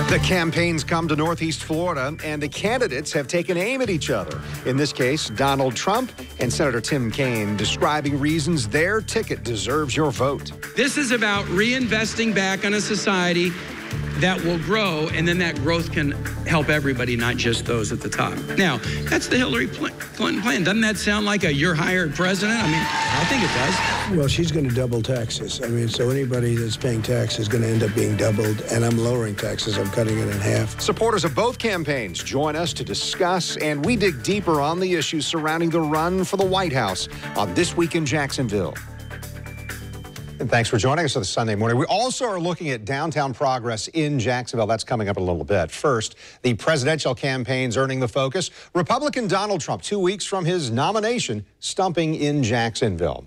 The campaigns come to Northeast Florida, and the candidates have taken aim at each other. In this case, Donald Trump and Senator Tim Kaine, describing reasons their ticket deserves your vote. This is about reinvesting back on a society that will grow, and then that growth can help everybody, not just those at the top. Now, that's the Hillary Clinton plan. Doesn't that sound like a you're hired president? I mean, I think it does. Well, she's going to double taxes. I mean, so anybody that's paying tax is going to end up being doubled, and I'm lowering taxes. I'm cutting it in half. Supporters of both campaigns join us to discuss, and we dig deeper on the issues surrounding the run for the White House on This Week in Jacksonville. And thanks for joining us this Sunday morning. We also are looking at downtown progress in Jacksonville. That's coming up in a little bit. First, the presidential campaign's earning the focus. Republican Donald Trump, 2 weeks from his nomination, stumping in Jacksonville.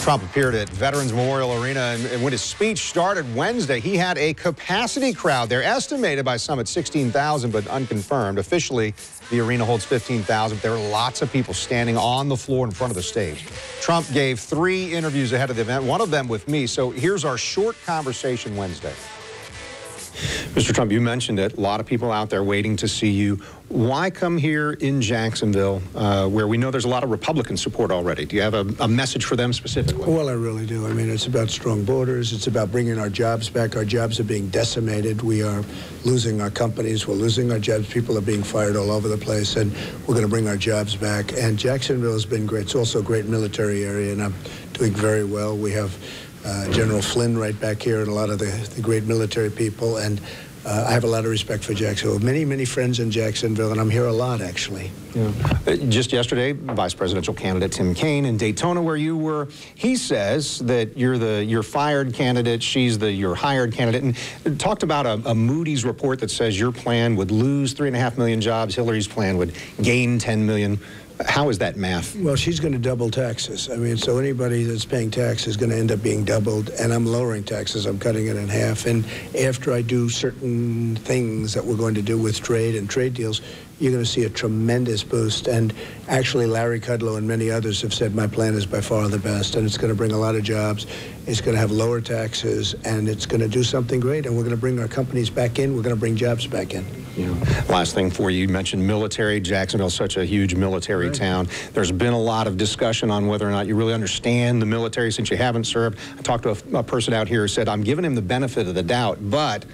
Trump appeared at Veterans Memorial Arena, and when his speech started Wednesday, he had a capacity crowd there, estimated by some at 16,000, but unconfirmed. Officially, the arena holds 15,000. There are lots of people standing on the floor in front of the stage. Trump gave 3 interviews ahead of the event, one of them with me. So here's our short conversation Wednesday. Mr. Trump, you mentioned it. A lot of people out there waiting to see you. Why come here in Jacksonville, where we know there's a lot of Republican support already? Do you have a message for them specifically? Well, I really do. I mean, it's about strong borders. It's about bringing our jobs back. Our jobs are being decimated. We are losing our companies. We're losing our jobs. People are being fired all over the place, and we're going to bring our jobs back. And Jacksonville has been great. It's also a great military area, and I'm doing very well. We have General Flynn right back here and a lot of the great military people, and I have a lot of respect for Jacksonville. Many, many friends in Jacksonville, and I'm here a lot, actually. Yeah. Just yesterday, Vice Presidential candidate Tim Kaine in Daytona, where you were, he says that you're fired candidate, she's you're hired candidate, and talked about a Moody's report that says your plan would lose 3.5 million jobs, Hillary's plan would gain 10 million. How is that math? Well, she's going to double taxes. I mean, so anybody that's paying tax is going to end up being doubled, and I'm lowering taxes. I'm cutting it in half. And after I do certain things that we're going to do with trade and trade deals, you're going to see a tremendous boost. And actually, Larry Kudlow and many others have said my plan is by far the best, and it's going to bring a lot of jobs. It's going to have lower taxes, and it's going to do something great. And we're going to bring our companies back in. We're going to bring jobs back in. Yeah. Last thing for you, you mentioned military. Jacksonville's such a huge military town. There's been a lot of discussion on whether or not you really understand the military since you haven't served. I talked to a person out here who said, I'm giving him the benefit of the doubt, but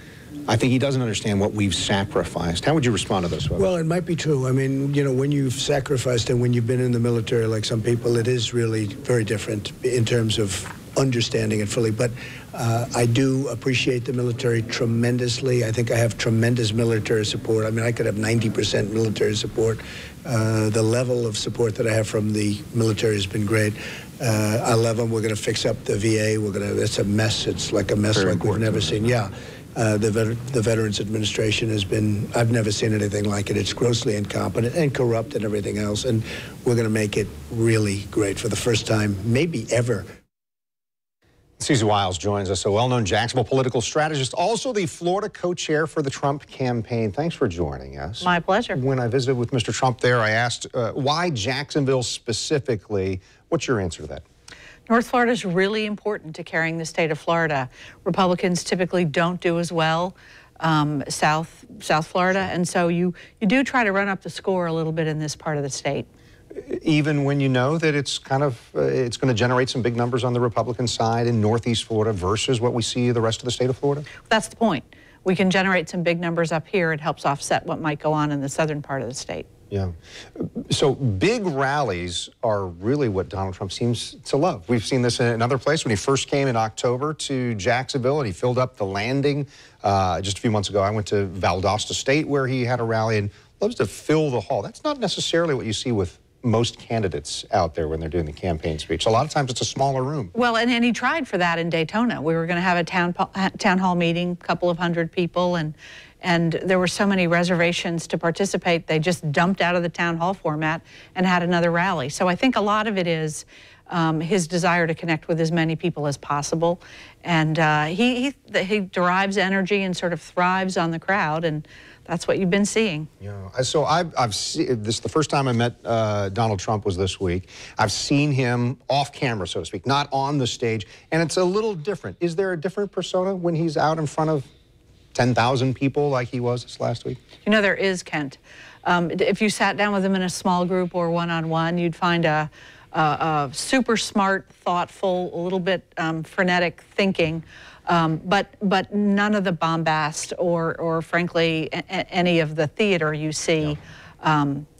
I think he doesn't understand what we've sacrificed. How would you respond to this? Well, it might be true. I mean, you know, when you've sacrificed and when you've been in the military like some people, it is really very different in terms of understanding it fully. But I do appreciate the military tremendously. I think I have tremendous military support. I mean, I could have 90% military support. The level of support that I have from the military has been great. I love them. We're going to fix up the VA. It's a mess. It's like a mess like we've never seen. Yeah. The Veterans Administration has been, I've never seen anything like it. It's grossly incompetent and corrupt and everything else. And we're going to make it really great for the first time, maybe ever. Susie Wiles joins us, a well-known Jacksonville political strategist, also the Florida co-chair for the Trump campaign. Thanks for joining us. My pleasure. When I visited with Mr. Trump there, I asked why Jacksonville specifically. What's your answer to that? North Florida is really important to carrying the state of Florida. Republicans typically don't do as well South Florida, and so you do try to run up the score a little bit in this part of the state. Even when you know that it's kind of, it's going to generate some big numbers on the Republican side in Northeast Florida versus what we see the rest of the state of Florida? That's the point. We can generate some big numbers up here. It helps offset what might go on in the southern part of the state. Yeah. So big rallies are really what Donald Trump seems to love. We've seen this in another place when he first came in October to Jacksonville and he filled up the Landing. Just a few months ago, I went to Valdosta State where he had a rally and loves to fill the hall. That's not necessarily what you see with most candidates out there when they're doing the campaign speech. A lot of times it's a smaller room. Well, and he tried for that in Daytona. We were going to have a town hall meeting, a couple of hundred people, and there were so many reservations to participate, they just dumped out of the town hall format and had another rally. So I think a lot of it is his desire to connect with as many people as possible. And he derives energy and sort of thrives on the crowd, and that's what you've been seeing. Yeah. So I've seen this. The first time I met Donald Trump was this week. I've seen him off camera, so to speak, not on the stage, and it's a little different. Is there a different persona when he's out in front of 10,000 people like he was this last week? You know, there is, Kent. If you sat down with him in a small group or one-on-one, you'd find a super smart, thoughtful, a little bit frenetic thinking, but none of the bombast or frankly, any of the theater you see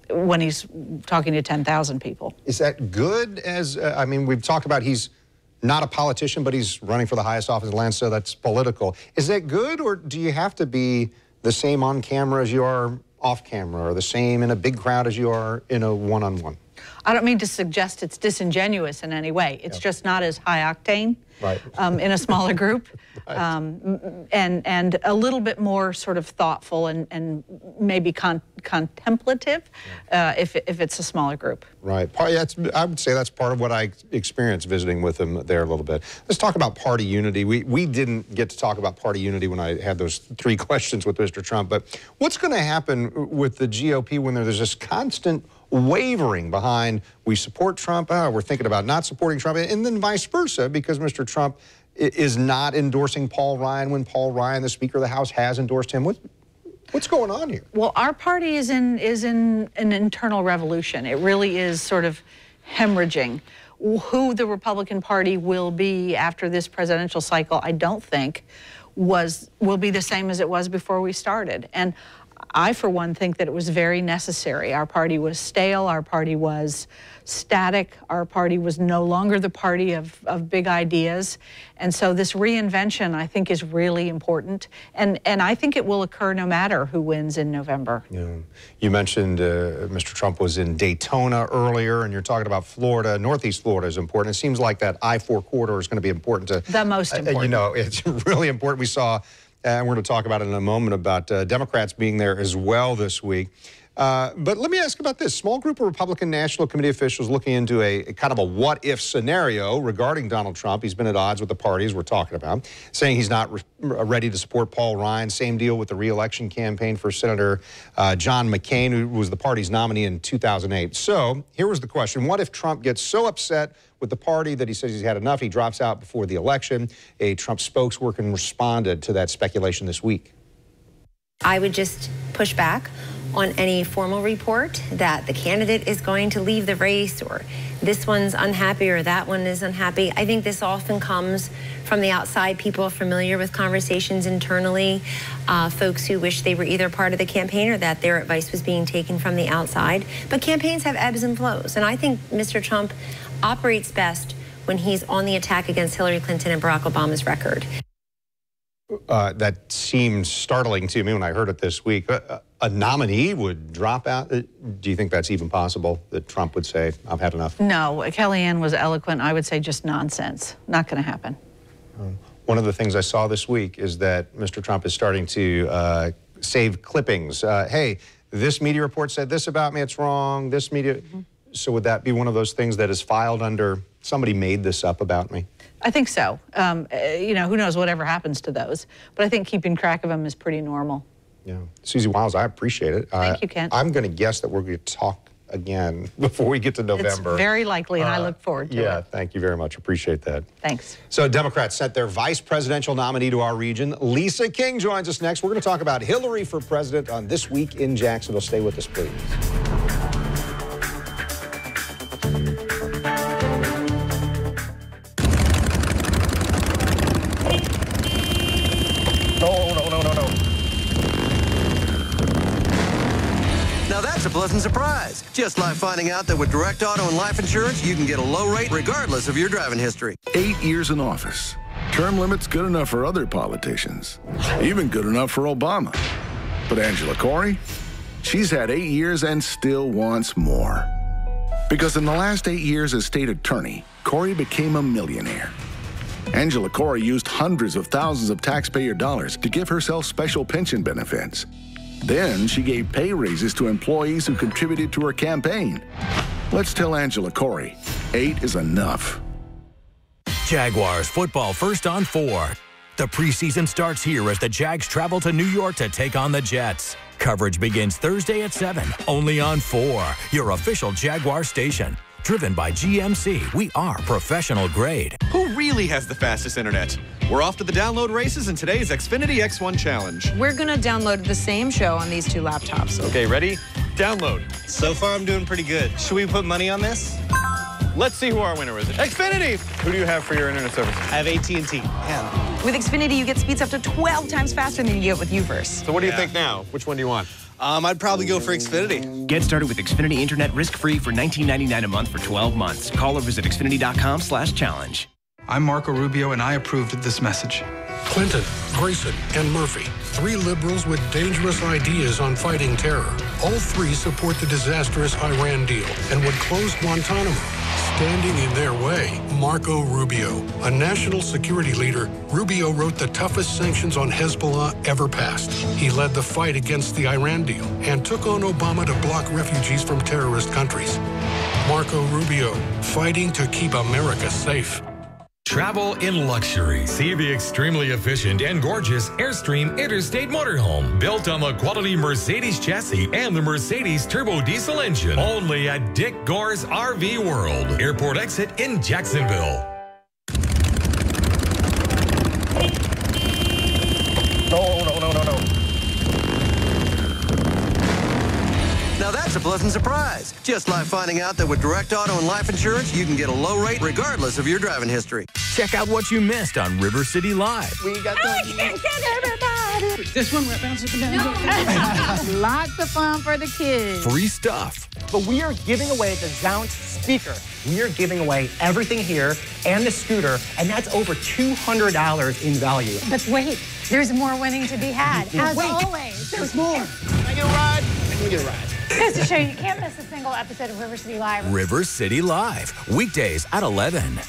when he's talking to 10,000 people. Is that good? I mean, we've talked about he's not a politician, but he's running for the highest office in the land, so that's political. Is that good, or do you have to be the same on camera as you are off camera, or the same in a big crowd as you are in a one-on-one? I don't mean to suggest it's disingenuous in any way. It's just not as high octane in a smaller group, and a little bit more sort of thoughtful and maybe contemplative if it's a smaller group. Right. I would say that's part of what I experienced visiting with him there a little bit. Let's talk about party unity. We didn't get to talk about party unity when I had those 3 questions with Mr. Trump, but what's going to happen with the GOP when there's this constant wavering behind we support Trump, we're thinking about not supporting Trump, and then vice versa, because Mr. Trump is not endorsing Paul Ryan when Paul Ryan, the Speaker of the House, has endorsed him? What's going on here? Well, our party is in an internal revolution. It really is sort of hemorrhaging. Who the Republican Party will be after this presidential cycle, I don't think will be the same as it was before we started. And I, for one, think that it was very necessary. Our party was stale. Our party was static. Our party was no longer the party of big ideas. And so this reinvention, I think, is really important. And I think it will occur no matter who wins in November. Yeah. You mentioned Mr. Trump was in Daytona earlier, and you're talking about Florida. Northeast Florida is important. It seems like that I-4 corridor is going to be important to... The most important. You know, it's really important. We saw... and we're going to talk about it in a moment about Democrats being there as well this week. But let me ask about this. Small group of Republican National Committee officials looking into a kind of a what-if scenario regarding Donald Trump. He's been at odds with the parties we're talking about, saying he's not ready to support Paul Ryan. Same deal with the re-election campaign for Senator John McCain, who was the party's nominee in 2008. So here was the question. What if Trump gets so upset with the party that he says he's had enough, he drops out before the election? A Trump spokesperson responded to that speculation this week. I would just push back on any formal report that the candidate is going to leave the race, or this one's unhappy or that one is unhappy. I think this often comes from the outside, people familiar with conversations internally, folks who wish they were either part of the campaign or that their advice was being taken from the outside. But campaigns have ebbs and flows, and I think Mr. Trump operates best when he's on the attack against Hillary Clinton and Barack Obama's record. That seems startling to me when I heard it this week. A nominee would drop out. Do you think that's even possible, that Trump would say, I've had enough? No, Kellyanne was eloquent. I would say just nonsense. Not going to happen. One of the things I saw this week is that Mr. Trump is starting to save clippings. Hey, this media report said this about me, it's wrong. This media... So would that be one of those things that is filed under, somebody made this up about me? I think so. You know, who knows whatever happens to those. But I think keeping track of them is pretty normal. Yeah. Susie Wiles, I appreciate it. Thank you, Kent. I'm going to guess that we're going to talk again before we get to November. It's very likely, and I look forward to it. Yeah, thank you very much. Appreciate that. Thanks. So Democrats sent their vice presidential nominee to our region. Lisa King joins us next. We're going to talk about Hillary for president on This Week in Jacksonville. Stay with us, please. Now that's a pleasant surprise. Just like finding out that with Direct Auto and Life Insurance, you can get a low rate regardless of your driving history. 8 years in office. Term limits good enough for other politicians. Even good enough for Obama. But Angela Corey? She's had 8 years and still wants more. Because in the last 8 years as state attorney, Corey became a millionaire. Angela Corey used hundreds of thousands of taxpayer dollars to give herself special pension benefits. Then she gave pay raises to employees who contributed to her campaign. Let's tell Angela Corey, 8 is enough. Jaguars football first on 4. The preseason starts here as the Jags travel to New York to take on the Jets. Coverage begins Thursday at 7, only on 4, your official Jaguar station. Driven by GMC, we are professional grade. Who really has the fastest internet? We're off to the download races in today's Xfinity X1 Challenge. We're gonna download the same show on these two laptops. Okay, ready? Download. So far, I'm doing pretty good. Should we put money on this? Let's see who our winner is. Xfinity! Who do you have for your internet service? I have AT&T. Yeah. With Xfinity, you get speeds up to 12 times faster than you get with UVerse. So what do you think now? Which one do you want? I'd probably go for Xfinity. Get started with Xfinity Internet risk-free for $19.99 a month for 12 months. Call or visit xfinity.com/challenge. I'm Marco Rubio, and I approved of this message. Clinton, Grayson, and Murphy, three liberals with dangerous ideas on fighting terror. All three support the disastrous Iran deal and would close Guantanamo. Standing in their way, Marco Rubio. A national security leader, Rubio wrote the toughest sanctions on Hezbollah ever passed. He led the fight against the Iran deal and took on Obama to block refugees from terrorist countries. Marco Rubio, fighting to keep America safe. Travel in luxury. See the extremely efficient and gorgeous Airstream Interstate Motorhome, built on the quality Mercedes chassis and the Mercedes turbo diesel engine. Only at Dick Gore's RV World. Airport exit in Jacksonville. No. Now that's a pleasant surprise. Just like finding out that with Direct Auto and Life Insurance, you can get a low rate regardless of your driving history. Check out what you missed on River City Live. We got everybody. This one where it bounces up and down. Lots of fun for the kids. Free stuff. But we are giving away the Zount speaker. We are giving away everything here and the scooter, and that's over $200 in value. But wait, there's more winning to be had, as always. There's more. Can I get a ride? I can get a ride. Goes to show you can't miss a single episode of River City Live. River City Live, weekdays at 11.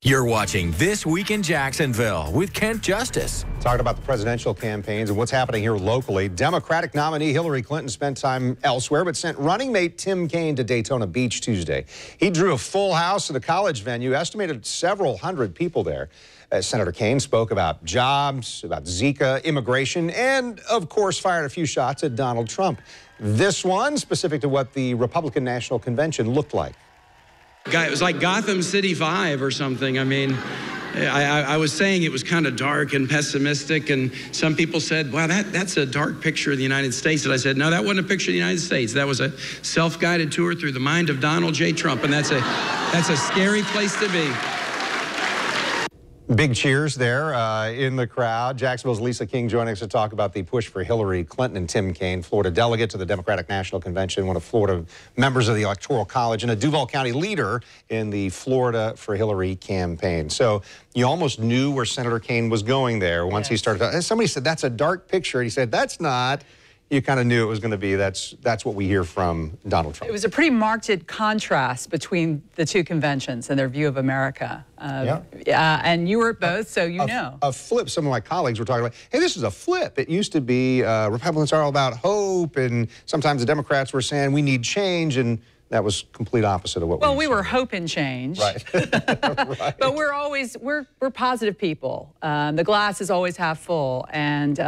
You're watching This Week in Jacksonville with Kent Justice. Talking about the presidential campaigns and what's happening here locally. Democratic nominee Hillary Clinton spent time elsewhere, but sent running mate Tim Kaine to Daytona Beach Tuesday. He drew a full house at a college venue, estimated several hundred people there. Senator Kaine spoke about jobs, about Zika, immigration, and, of course, fired a few shots at Donald Trump. This one specific to what the Republican National Convention looked like. It was like Gotham City 5 or something. I mean, I was saying it was kind of dark and pessimistic, and some people said, wow, that's a dark picture of the United States. And I said, no, that wasn't a picture of the United States. That was a self-guided tour through the mind of Donald J. Trump, and that's a scary place to be. Big cheers there in the crowd. Jacksonville's Lisa King joining us to talk about the push for Hillary Clinton and Tim Kaine, Florida delegate to the Democratic National Convention, one of Florida members of the Electoral College, and a Duval County leader in the Florida for Hillary campaign. So you almost knew where Senator Kaine was going there once he started. Somebody said, that's a dark picture. And he said, that's not. You kind of knew it was going to be. That's what we hear from Donald Trump. It was a pretty marked contrast between the two conventions and their view of America. And you were at both, so you know. A flip. Some of my colleagues were talking about, hey, this is a flip. It used to be Republicans are all about hope, and sometimes the Democrats were saying we need change, and that was complete opposite of what we were hoping change. Right. Right. But we're positive people. The glass is always half full, and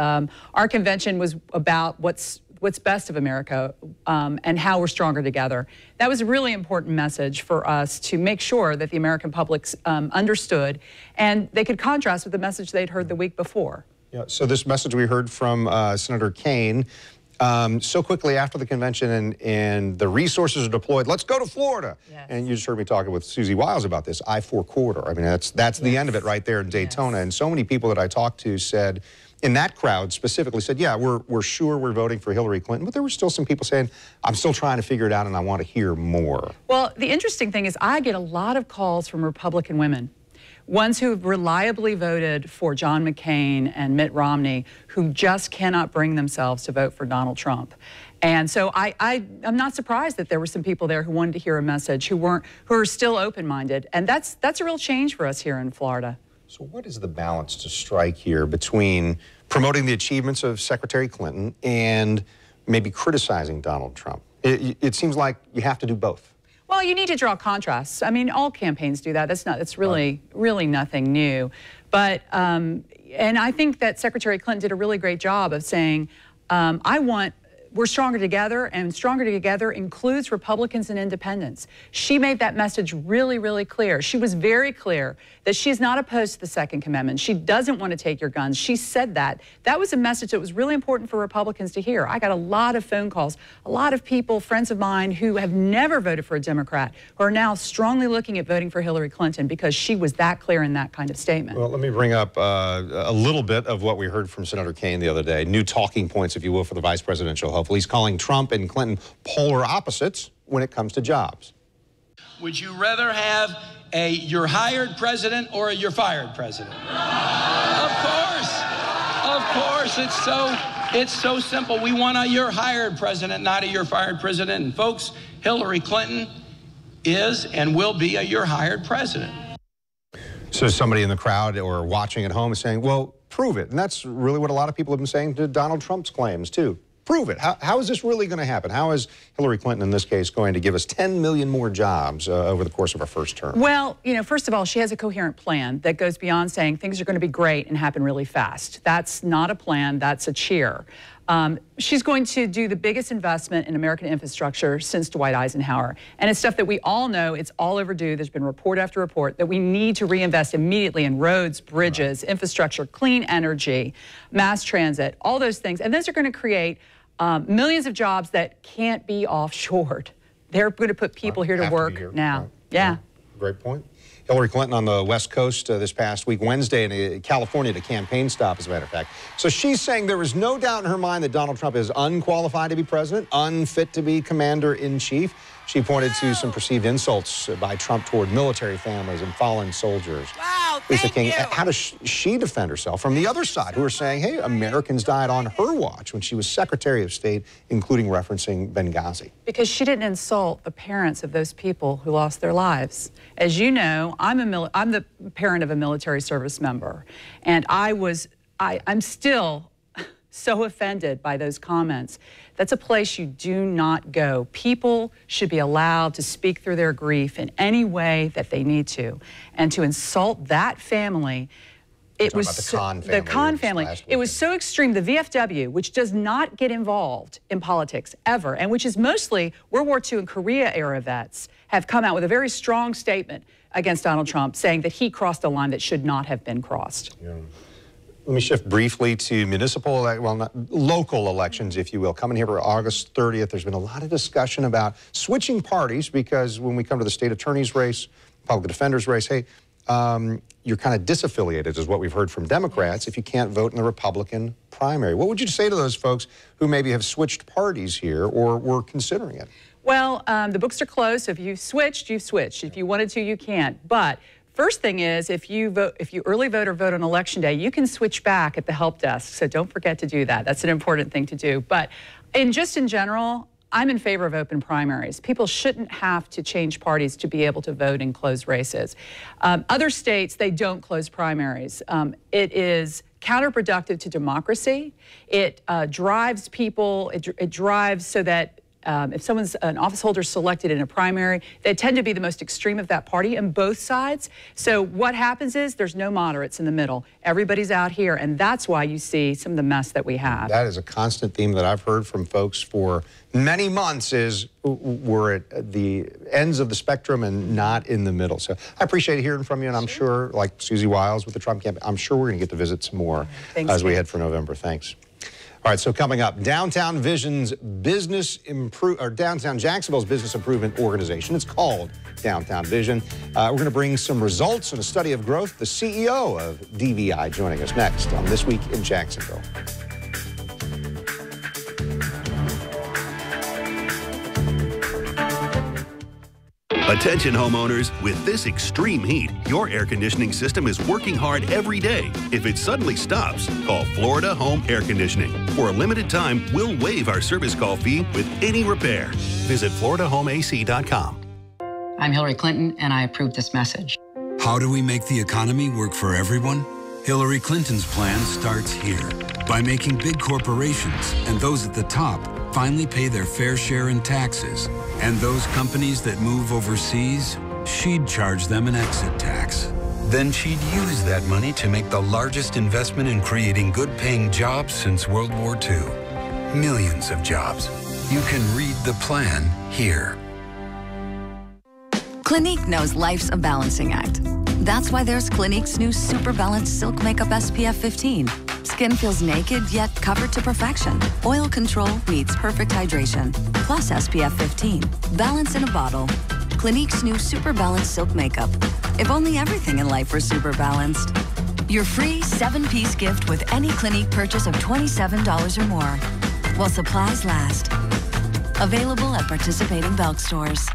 our convention was about what's best of America and how we're stronger together. That was a really important message for us to make sure that the American public understood, and they could contrast with the message they'd heard the week before. Yeah. So this message we heard from Senator Kaine. So quickly after the convention and the resources are deployed, let's go to Florida. Yes. And you just heard me talking with Susie Wiles about this, I-4 corridor. I mean, that's the end of it right there in Daytona. Yes. And so many people that I talked to said, in that crowd specifically said, yeah, we're sure we're voting for Hillary Clinton, but there were still some people saying, I'm still trying to figure it out and I want to hear more. Well, the interesting thing is I get a lot of calls from Republican women. Ones who have reliably voted for John McCain and Mitt Romney, who just cannot bring themselves to vote for Donald Trump. And so I'm not surprised that there were some people there who wanted to hear a message, who are still open-minded. And that's a real change for us here in Florida. So what is the balance to strike here between promoting the achievements of Secretary Clinton and maybe criticizing Donald Trump? It sees like you have to do both. Well, you need to draw contrasts. I mean, all campaigns do that. That's really nothing new. But, and I think that Secretary Clinton did a really great job of saying, I want we're stronger together, and stronger together includes Republicans and independents. She made that message really, really clear. She was very clear that she's not opposed to the Second Amendment. She doesn't want to take your guns. She said that. That was a message that was really important for Republicans to hear. I got a lot of phone calls, a lot of people, friends of mine, who have never voted for a Democrat, who are now strongly looking at voting for Hillary Clinton because she was that clear in that kind of statement. Well, let me bring up a little bit of what we heard from Senator Kaine the other day. New talking points, if you will, for the vice presidential hopeful. He's calling Trump and Clinton polar opposites when it comes to jobs. Would you rather have a you're hired president or a you're fired president? Of course, it's so simple. We want a you're hired president, not a you're fired president. And folks, Hillary Clinton is and will be a you're hired president. So somebody in the crowd or watching at home is saying, well, prove it. And that's really what a lot of people have been saying to Donald Trump's claims, too. Prove it. How is this really going to happen? How is Hillary Clinton, in this case, going to give us 10 million more jobs over the course of her first term? Well, you know, first of all, she has a coherent plan that goes beyond saying things are going to be great and happen really fast. That's not a plan. That's a cheer. She's going to do the biggest investment in American infrastructure since Dwight Eisenhower. And it's stuff that we all know, it's all overdue. There's been report after report that we need to reinvest immediately in roads, bridges, infrastructure, clean energy, mass transit, all those things. And those are going to create millions of jobs that can't be offshored. They're going to put people here to work now. Yeah. Great point. Hillary Clinton on the West Coast this past week, Wednesday, in California, at a campaign stop, as a matter of fact. So she's saying there is no doubt in her mind that Donald Trump is unqualified to be president, unfit to be commander-in-chief. She pointed to some perceived insults by Trump toward military families and fallen soldiers. Wow, Lisa King, how does she defend herself from the other side, who are saying, hey, Americans died on her watch when she was Secretary of State, including referencing Benghazi? Because she didn't insult the parents of those people who lost their lives. As you know, I'm the parent of a military service member, and I'm still so offended by those comments. That's a place you do not go. People should be allowed to speak through their grief in any way that they need to. And to insult that family, it was the Khan family. It was so extreme. The VFW, which does not get involved in politics ever, and which is mostly World War II and Korea era vets, have come out with a very strong statement against Donald Trump, saying that he crossed a line that should not have been crossed. Yeah. Let me shift briefly to municipal, well, not local elections, if you will. Coming here for August 30th, there's been a lot of discussion about switching parties, because when we come to the state attorney's race, public defender's race, hey, you're kind of disaffiliated, is what we've heard from Democrats, if you can't vote in the Republican primary. What would you say to those folks who maybe have switched parties here or were considering it? Well, the books are closed, so if you've switched, you've switched. If you wanted to, you can't. But first thing is, if you early vote or vote on election day, you can switch back at the help desk. So don't forget to do that. That's an important thing to do. But just in general, I'm in favor of open primaries. People shouldn't have to change parties to be able to vote in closed races. Other states, they don't close primaries. It is counterproductive to democracy. It drives people, it drives so that if someone's an office holder selected in a primary, they tend to be the most extreme of that party on both sides. So what happens is there's no moderates in the middle. Everybody's out here, and that's why you see some of the mess that we have. That is a constant theme that I've heard from folks for many months, is we're at the ends of the spectrum and not in the middle. So I appreciate hearing from you, and I'm sure, like Susie Wiles with the Trump campaign, I'm sure we're going to get to visit some more as we head for November. Thanks. All right, so coming up, Downtown Jacksonville's business improvement organization. It's called Downtown Vision. We're going to bring some results and a study of growth. The CEO of DVI joining us next on This Week in Jacksonville. Attention homeowners, with this extreme heat, your air conditioning system is working hard every day. If it suddenly stops, call Florida Home Air Conditioning. For a limited time, we'll waive our service call fee with any repair. Visit FloridaHomeAC.com. I'm Hillary Clinton, and I approve this message. How do we make the economy work for everyone? Hillary Clinton's plan starts here, by making big corporations and those at the top finally pay their fair share in taxes. And those companies that move overseas, she'd charge them an exit tax. Then she'd use that money to make the largest investment in creating good-paying jobs since World War II. millions of jobs. You can read the plan here. Clinique knows life's a balancing act. That's why there's Clinique's new Super Balanced Silk Makeup SPF 15. Skin feels naked, yet covered to perfection. Oil control meets perfect hydration. Plus SPF 15. Balance in a bottle. Clinique's new Super Balanced Silk Makeup. If only everything in life were super balanced. Your free 7-piece gift with any Clinique purchase of $27 or more. While supplies last. Available at participating Belk stores.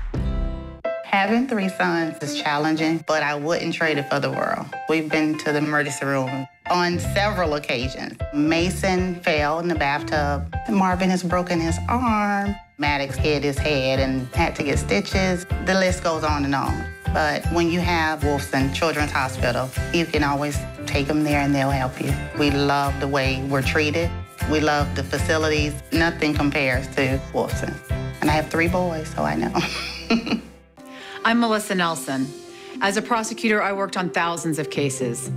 Having 3 sons is challenging, but I wouldn't trade it for the world. We've been to the emergency room on several occasions. Mason fell in the bathtub. Marvin has broken his arm. Maddox hit his head and had to get stitches. The list goes on and on. But when you have Wolfson Children's Hospital, you can always take them there and they'll help you. We love the way we're treated. We love the facilities. Nothing compares to Wolfson. And I have 3 boys, so I know. I'm Melissa Nelson. As a prosecutor, I worked on thousands of cases.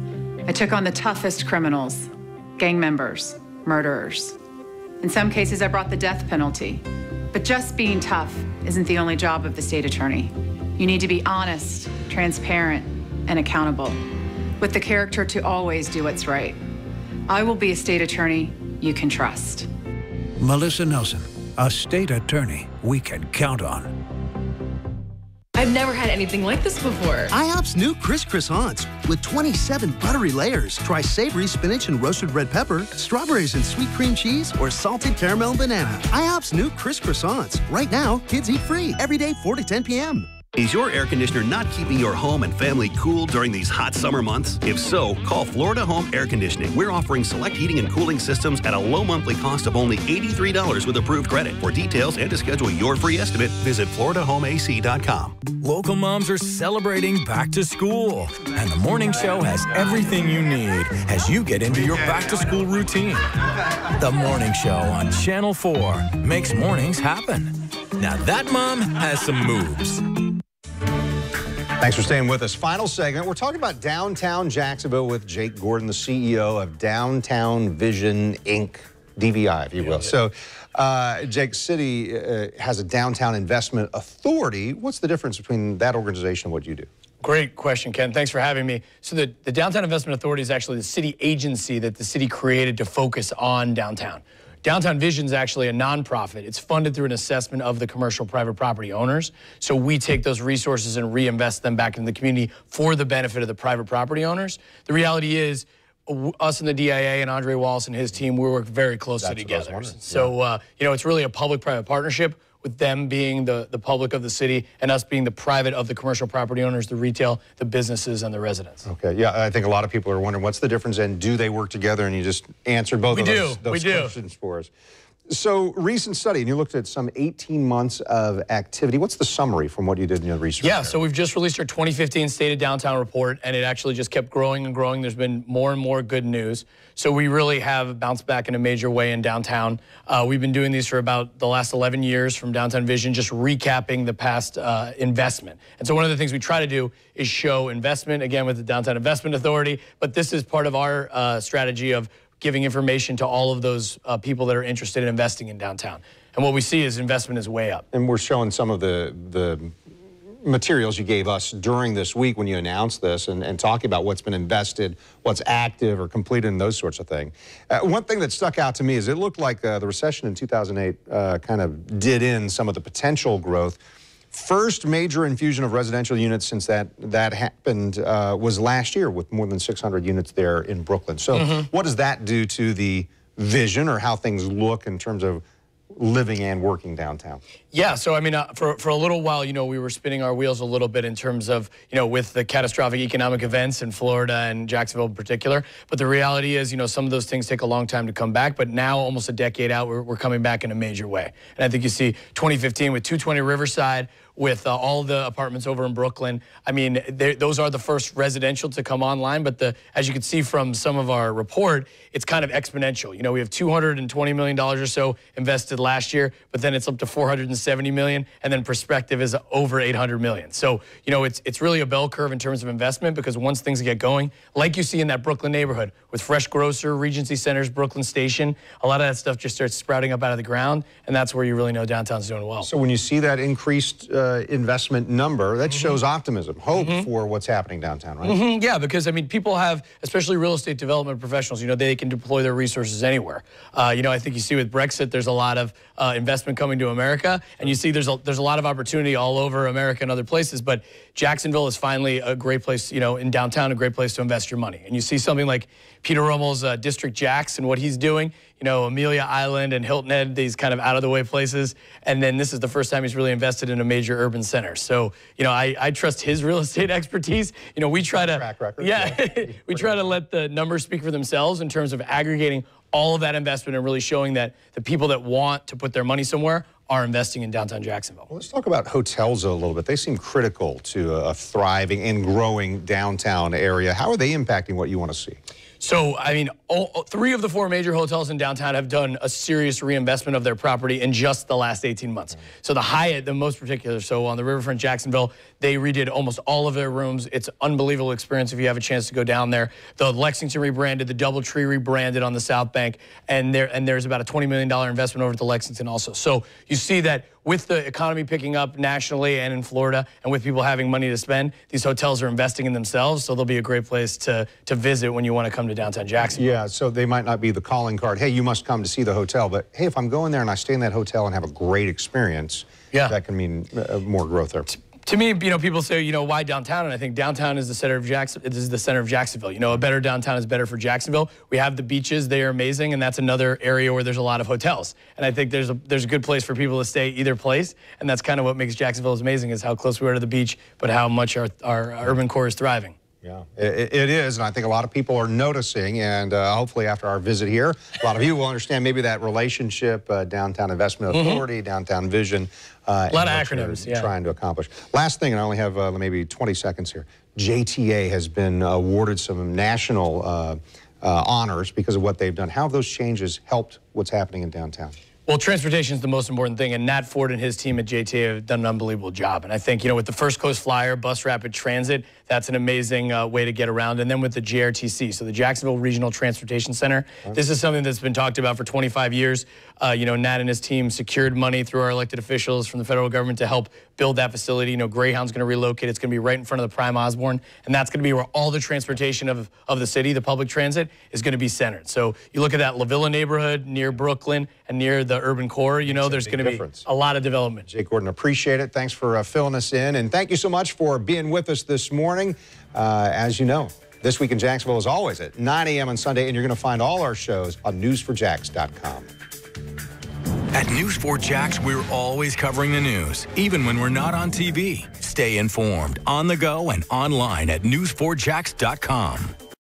I took on the toughest criminals, gang members, murderers. In some cases, I brought the death penalty. But just being tough isn't the only job of the state attorney. You need to be honest, transparent, and accountable, with the character to always do what's right. I will be a state attorney you can trust. Melissa Nelson, a state attorney we can count on. I've never had anything like this before. IHOP's new Cris Croissants with 27 buttery layers. Try savory spinach and roasted red pepper, strawberries and sweet cream cheese, or salted caramel banana. IHOP's new Cris Croissants. Right now, kids eat free every day 4 to 10 p.m. Is your air conditioner not keeping your home and family cool during these hot summer months? If so, call Florida Home Air Conditioning. We're offering select heating and cooling systems at a low monthly cost of only $83 with approved credit. For details and to schedule your free estimate, visit FloridaHomeAC.com. Local moms are celebrating back to school, and the morning show has everything you need as you get into your back to school routine. The morning show on Channel 4 makes mornings happen. Now that mom has some moves. Thanks for staying with us. Final segment. We're talking about downtown Jacksonville with Jake Gordon, the CEO of Downtown Vision, Inc., DVI, if you will. So, Jake, City has a downtown investment authority. What's the difference between that organization and what you do? Great question, Ken. Thanks for having me. So the Downtown Investment Authority is actually the city agency that the city created to focus on downtown. Downtown Vision is actually a nonprofit. It's funded through an assessment of the commercial private property owners. So we take those resources and reinvest them back in the community for the benefit of the private property owners. The reality is, us and the DIA and Andre Wallace and his team, we work very closely together. So, you know, it's really a public-private partnership, with them being the public of the city and us being the private of the commercial property owners, the retail, the businesses, and the residents. Okay, yeah, I think a lot of people are wondering what's the difference and do they work together, and you just answered both of those questions for us. So, recent study, and you looked at some 18 months of activity. What's the summary from what you did in your research? Yeah, so we've just released our 2015 State of Downtown report, and it actually just kept growing and growing. There's been more and more good news. So we really have bounced back in a major way in downtown. We've been doing these for about the last 11 years from Downtown Vision, just recapping the past investment. And so one of the things we try to do is show investment, again, with the Downtown Investment Authority, but this is part of our strategy of giving information to all of those people that are interested in investing in downtown. And what we see is investment is way up. And we're showing some of the materials you gave us during this week when you announced this and talking about what's been invested, what's active or completed and those sorts of things. One thing that stuck out to me is it looked like the recession in 2008 kind of did in some of the potential growth. First major infusion of residential units since that happened was last year with more than 600 units there in Brooklyn. So what does that do to the vision or how things look in terms of living and working downtown? Yeah, so I mean, for a little while, you know, we were spinning our wheels a little bit in terms of, you know, with the catastrophic economic events in Florida and Jacksonville in particular. But the reality is, you know, some of those things take a long time to come back. But now, almost a decade out, we're coming back in a major way. And I think you see 2015 with 220 Riverside, with all the apartments over in Brooklyn. I mean, those are the first residential to come online, but as you can see from some of our report, it's kind of exponential. You know, we have $220 million or so invested last year, but then it's up to $470 million, and then prospective is over $800 million. So, you know, it's really a bell curve in terms of investment, because once things get going, like you see in that Brooklyn neighborhood with Fresh Grocer, Regency Centers, Brooklyn Station, a lot of that stuff just starts sprouting up out of the ground, and that's where you really know downtown's doing well. So when you see that increased investment number, that shows optimism, hope for what's happening downtown, right? Yeah, because, I mean, people have, especially real estate development professionals, you know, they can deploy their resources anywhere. You know, I think you see with Brexit, there's a lot of investment coming to America, and you see there's a lot of opportunity all over America and other places, but Jacksonville is finally a great place, you know, in downtown, a great place to invest your money. And you see something like Peter Rummel's District Jacks and what he's doing, you know, Amelia Island and Hilton Head, these kind of out-of-the-way places. And then this is the first time he's really invested in a major urban center. So, you know, I trust his real estate expertise. You know, we try to, track record, we try to let the numbers speak for themselves in terms of aggregating all of that investment and really showing that the people that want to put their money somewhere are investing in downtown Jacksonville. Well, let's talk about hotels a little bit. They seem critical to a thriving and growing downtown area. How are they impacting what you want to see? So, I mean, 3 of the 4 major hotels in downtown have done a serious reinvestment of their property in just the last 18 months. So the Hyatt, the most particular, so on the riverfront Jacksonville, they redid almost all of their rooms. It's an unbelievable experience if you have a chance to go down there. The Lexington rebranded, the DoubleTree rebranded on the South Bank, and there's about a $20 million investment over at the Lexington also. So you see that with the economy picking up nationally and in Florida, and with people having money to spend, these hotels are investing in themselves, so they'll be a great place to visit when you want to come to downtown Jacksonville. Yeah, so they might not be the calling card, hey, you must come to see the hotel, but hey, if I'm going there and I stay in that hotel and have a great experience, that can mean more growth there. To me, you know, people say, you know, why downtown? And I think downtown is the center of Jacksonville. You know, a better downtown is better for Jacksonville. We have the beaches; they are amazing, and that's another area where there's a lot of hotels. And I think there's a good place for people to stay either place, and that's kind of what makes Jacksonville amazing: is how close we are to the beach, but how much our urban core is thriving. Yeah, it is, and I think a lot of people are noticing, and hopefully after our visit here, a lot of you will understand maybe that relationship, Downtown Investment Authority, Downtown Vision. A lot of acronyms, trying to accomplish. Last thing, and I only have maybe 20 seconds here. JTA has been awarded some national honors because of what they've done. How have those changes helped what's happening in downtown? Well, transportation is the most important thing, and Nat Ford and his team at JTA have done an unbelievable job. And I think, you know, with the First Coast Flyer, Bus Rapid Transit, that's an amazing way to get around. And then with the JRTC, so the Jacksonville Regional Transportation Center, this is something that's been talked about for 25 years. You know, Nat and his team secured money through our elected officials from the federal government to help build that facility. You know, Greyhound's going to relocate. It's going to be right in front of the Prime Osborne, and that's going to be where all the transportation of the city, the public transit, is going to be centered. So you look at that La Villa neighborhood near Brooklyn and near the urban core, you know, there's going to be a lot of development. Jake Gordon, appreciate it. Thanks for filling us in, and thank you so much for being with us this morning. As you know, This Week in Jacksonville is always at 9 a.m. on Sunday, and you're going to find all our shows on news4jax.com. At News4Jax, we're always covering the news, even when we're not on TV. Stay informed, on the go, and online at news4jax.com.